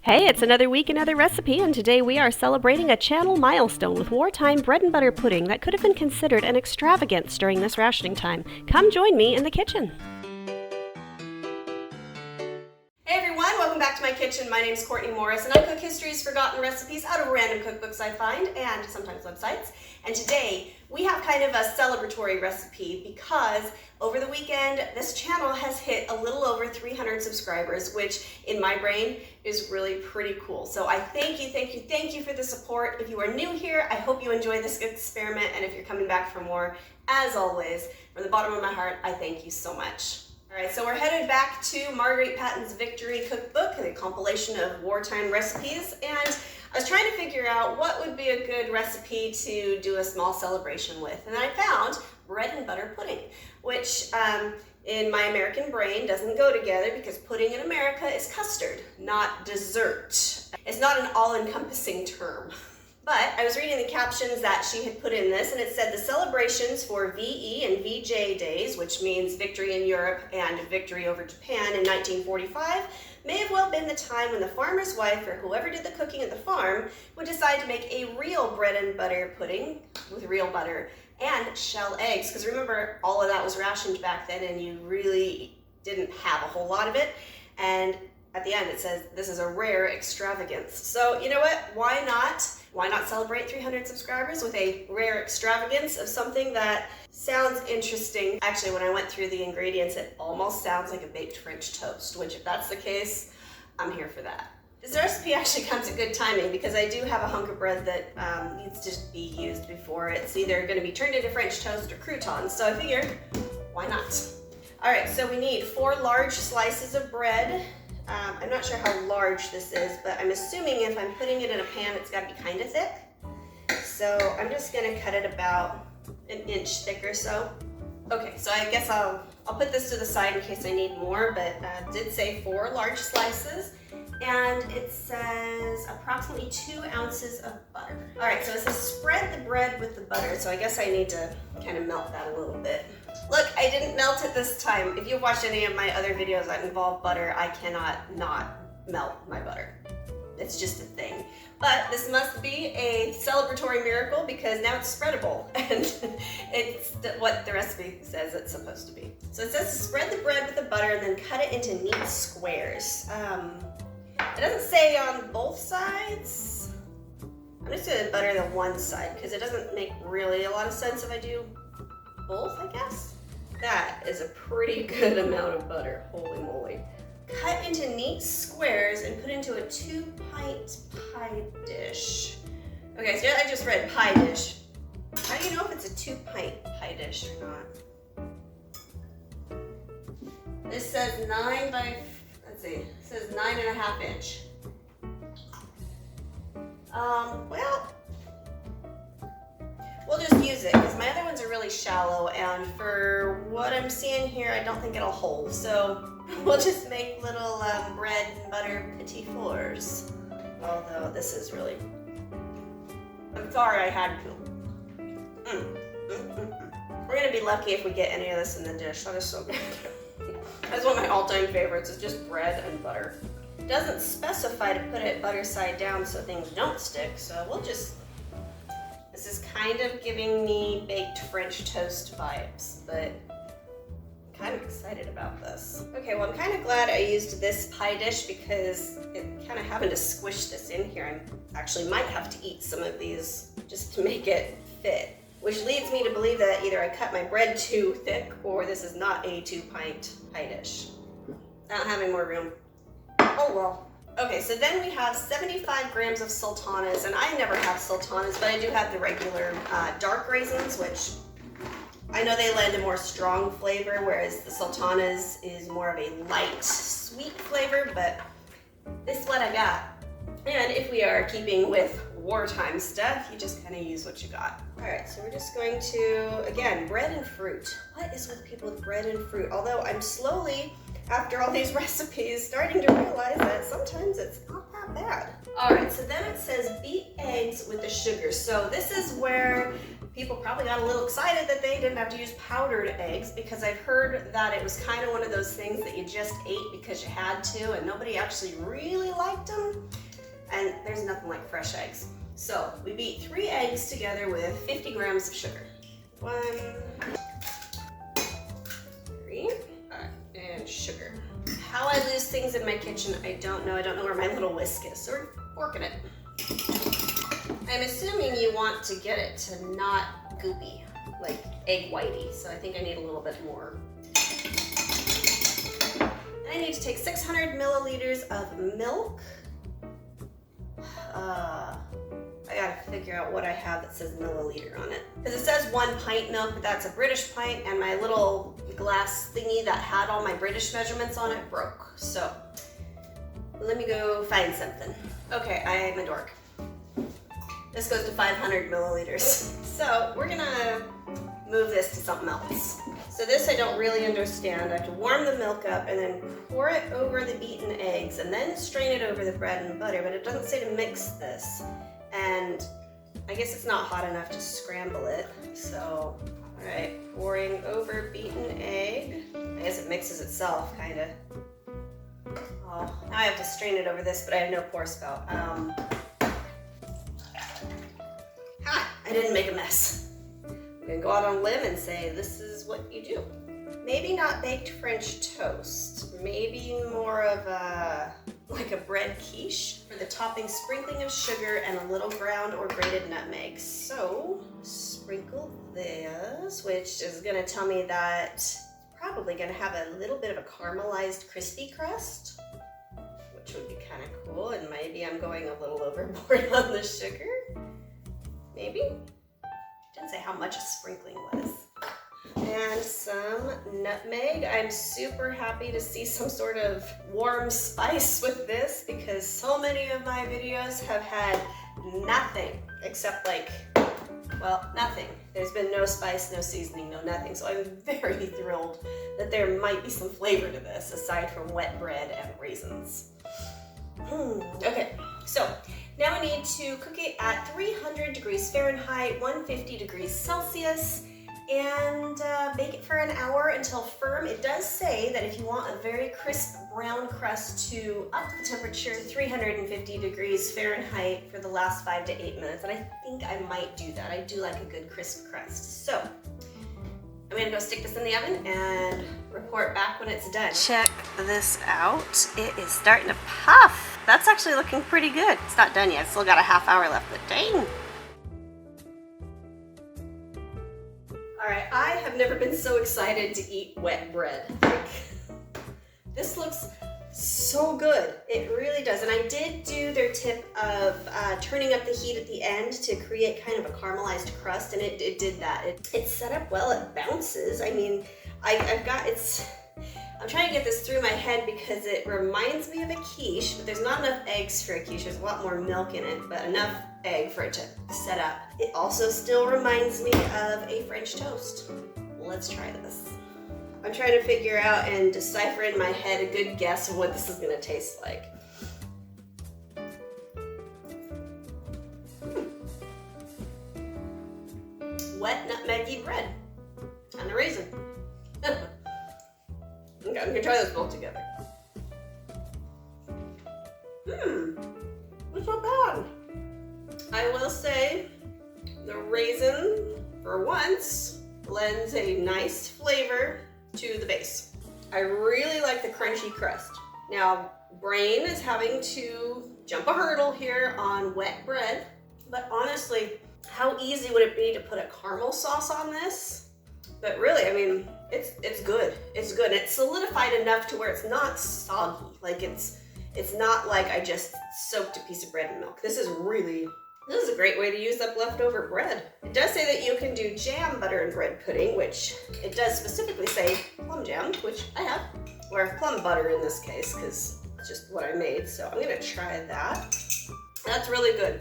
Hey, it's another week, another recipe, and today we are celebrating a channel milestone with wartime bread and butter pudding that could have been considered an extravagance during this rationing time. Come join me in the kitchen. Hey everyone, welcome back to my kitchen. My name is Courtney Morris, and I cook history's forgotten recipes out of random cookbooks I find, and sometimes websites. And today, we have kind of a celebratory recipe because over the weekend, this channel has hit a little over 300 subscribers, which in my brain is really pretty cool. So I thank you for the support. If you are new here, I hope you enjoy this experiment, and if you're coming back for more, as always, from the bottom of my heart, I thank you so much. All right, so we're headed back to Marguerite Patton's Victory Cookbook, a compilation of wartime recipes, and I was trying to figure out what would be a good recipe to do a small celebration with, and I found bread and butter pudding, which in my American brain doesn't go together because pudding in America is custard, not dessert. It's not an all-encompassing term. But I was reading the captions that she had put in this, and it said the celebrations for VE and VJ days, which means victory in Europe and victory over Japan in 1945, may have well been the time when the farmer's wife or whoever did the cooking at the farm would decide to make a real bread and butter pudding with real butter and shell eggs. Because remember, all of that was rationed back then and you really didn't have a whole lot of it. And at the end it says this is a rare extravagance. So you know what? Why not? Why not celebrate 300 subscribers with a rare extravagance of something that sounds interesting? Actually, when I went through the ingredients, it almost sounds like a baked French toast, which if that's the case, I'm here for that. This recipe actually comes at good timing because I do have a hunk of bread that needs to be used before it's either going to be turned into French toast or croutons. So I figured, why not? All right, so we need 4 large slices of bread. I'm not sure how large this is, but I'm assuming if I'm putting it in a pan, it's got to be kind of thick. So I'm just going to cut it about an inch thick or so. Okay, so I guess I'll put this to the side in case I need more, but it did say 4 large slices, and it says approximately 2 ounces of butter. All right, so it says spread the bread with the butter, so I guess I need to kind of melt that a little bit. Look, I didn't melt it this time. If you've watched any of my other videos that involve butter, I cannot not melt my butter. It's just a thing. But this must be a celebratory miracle because now it's spreadable, and it's what the recipe says it's supposed to be. So it says to spread the bread with the butter and then cut it into neat squares. It doesn't say on both sides. I'm just going to butter the one side because it doesn't make really a lot of sense if I do both, I guess. That is a pretty good amount of butter, holy moly. Cut into neat squares and put into a 2-pint pie dish. Okay, so I just read pie dish. How do you know if it's a 2-pint pie dish or not? This says 9 by, let's see, it says 9.5 inch. Well, we'll just use it because my other ones are really shallow, and for what I'm seeing here, I don't think it'll hold. So we'll just make little bread and butter petit fours. Although this is really, I'm sorry I had to. We're gonna be lucky if we get any of this in the dish. That is so good. That's one of my all-time favorites, is just bread and butter. It doesn't specify to put it butter side down so things don't stick, so we'll just, this is kind of giving me baked French toast vibes, but I'm kind of excited about this. Okay, well I'm kind of glad I used this pie dish because kind of having to squish this in here, I actually might have to eat some of these just to make it fit. Which leads me to believe that either I cut my bread too thick or this is not a 2-pint pie dish. I don't have any more room. Oh well. Okay, so then we have 75 grams of sultanas, and I never have sultanas, but I do have the regular dark raisins, which I know they lend a more strong flavor, whereas the sultanas is more of a light, sweet flavor, but this is what I got. And if we are keeping with wartime stuff, you just kind of use what you got. All right, so we're just going to, again, bread and fruit. What is with people with bread and fruit? Although I'm slowly, after all these recipes, starting to realize that sometimes it's not that bad. All right, so then it says beat eggs with the sugar. So this is where People probably got a little excited that they didn't have to use powdered eggs, because I've heard that it was kind of one of those things that you just ate because you had to, and nobody actually really liked them. And there's nothing like fresh eggs. So we beat 3 eggs together with 50 grams of sugar. 1, 3, and sugar. How I lose things in my kitchen, I don't know. I don't know where my little whisk is, so we're working it. I'm assuming you want to get it to not goopy, like egg whitey, so I think I need a little bit more. And I need to take 600 milliliters of milk. I gotta figure out what I have that says milliliter on it. Because it says 1 pint milk, but that's a British pint, and my little glass thingy that had all my British measurements on it broke. So let me go find something. Okay, I am a dork. This goes to 500 milliliters. So we're gonna move this to something else. So this I don't really understand. I have to warm the milk up and then pour it over the beaten eggs and then strain it over the bread and butter, but it doesn't say to mix this. And I guess it's not hot enough to scramble it. So, all right, pouring over beaten egg. I guess it mixes itself, kinda. Oh, now I have to strain it over this, but I have no pour spout. I didn't make a mess. I'm gonna go out on a limb and say this is what you do. Maybe not baked French toast. Maybe more of like a bread quiche. For the topping, sprinkling of sugar and a little ground or grated nutmeg. So sprinkle this, which is gonna tell me that it's probably gonna have a little bit of a caramelized crispy crust, which would be kind of cool. And maybe I'm going a little overboard on the sugar. Maybe. Didn't say how much a sprinkling was. And some nutmeg. I'm super happy to see some sort of warm spice with this, because so many of my videos have had nothing except nothing. There's been no spice, no seasoning, no nothing. So I'm very thrilled that there might be some flavor to this aside from wet bread and raisins. Okay, so now we need to cook it at 300 degrees Fahrenheit, 150 degrees Celsius, and bake it for an hour until firm. It does say that if you want a very crisp brown crust, to up the temperature 350 degrees Fahrenheit for the last 5 to 8 minutes, and I think I might do that. I do like a good crisp crust. So I'm gonna go stick this in the oven and report back when it's done. Check this out. It is starting to puff. That's actually looking pretty good. It's not done yet. Still got a half hour left, but dang. All right, I have never been so excited to eat wet bread. This looks so good. It really does. And I did do their tip of turning up the heat at the end to create kind of a caramelized crust, and it did that. It's set up well. It bounces. I mean, I'm trying to get this through my head because it reminds me of a quiche, but there's not enough eggs for a quiche. There's a lot more milk in it, but enough egg for it to set up. It also still reminds me of a French toast. Let's try this. I'm trying to figure out and decipher in my head a good guess of what this is going to taste like. Wet nutmeggy bread and a raisin. Okay, I'm gonna try those both together. It's not bad. I will say the raisin, for once, lends a nice flavor to the base. I really like the crunchy crust. Now, Brain is having to jump a hurdle here on wet bread, but honestly, how easy would it be to put a caramel sauce on this? But really, I mean, it's good. It's good. It's solidified enough to where it's not soggy. Like it's not like I just soaked a piece of bread in milk. This is a great way to use up leftover bread. It does say that you can do jam, butter, and bread pudding, which it does specifically say plum jam, which I have, or plum butter in this case, because it's just what I made. So I'm gonna try that. That's really good.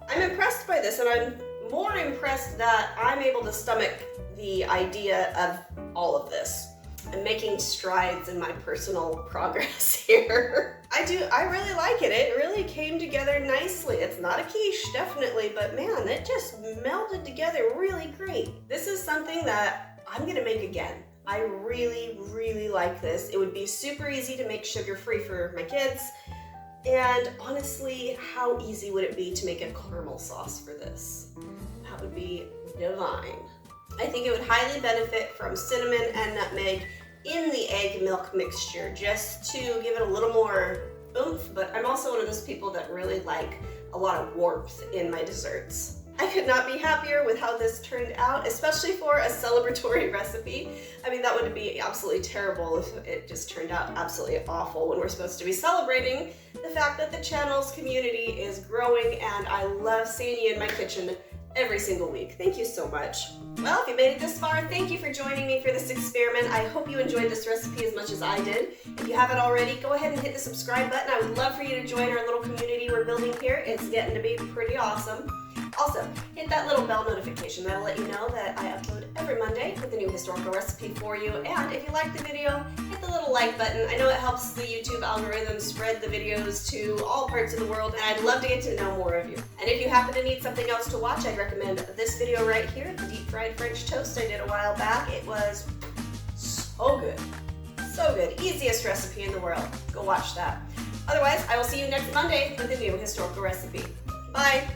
I'm impressed by this, and I'm more impressed that I'm able to stomach the idea of all of this. I'm making strides in my personal progress here. I really like it. It really came together together nicely. It's not a quiche, definitely, but man, it just melded together really great. This is something that I'm gonna make again. I really, really like this. It would be super easy to make sugar-free for my kids. And honestly, how easy would it be to make a caramel sauce for this? That would be divine. I think it would highly benefit from cinnamon and nutmeg in the egg milk mixture, just to give it a little more oomph, but I'm also one of those people that really like a lot of warmth in my desserts. I could not be happier with how this turned out, especially for a celebratory recipe. I mean, that would be absolutely terrible if it just turned out absolutely awful when we're supposed to be celebrating the fact that the channel's community is growing, and I love seeing you in my kitchen every single week. Thank you so much. Well, if you made it this far, thank you for joining me for this experiment. I hope you enjoyed this recipe as much as I did. If you haven't already, go ahead and hit the subscribe button. I would love for you to join our little community we're building here. It's getting to be pretty awesome. Also, hit that little bell notification. That'll let you know that I upload every Monday with a new historical recipe for you. And if you like the video, hit the little like button. I know it helps the YouTube algorithm spread the videos to all parts of the world, and I'd love to get to know more of you. And if you happen to need something else to watch, I'd recommend this video right here, the deep fried French toast I did a while back. It was so good. So good. Easiest recipe in the world. Go watch that. Otherwise, I will see you next Monday with a new historical recipe. Bye.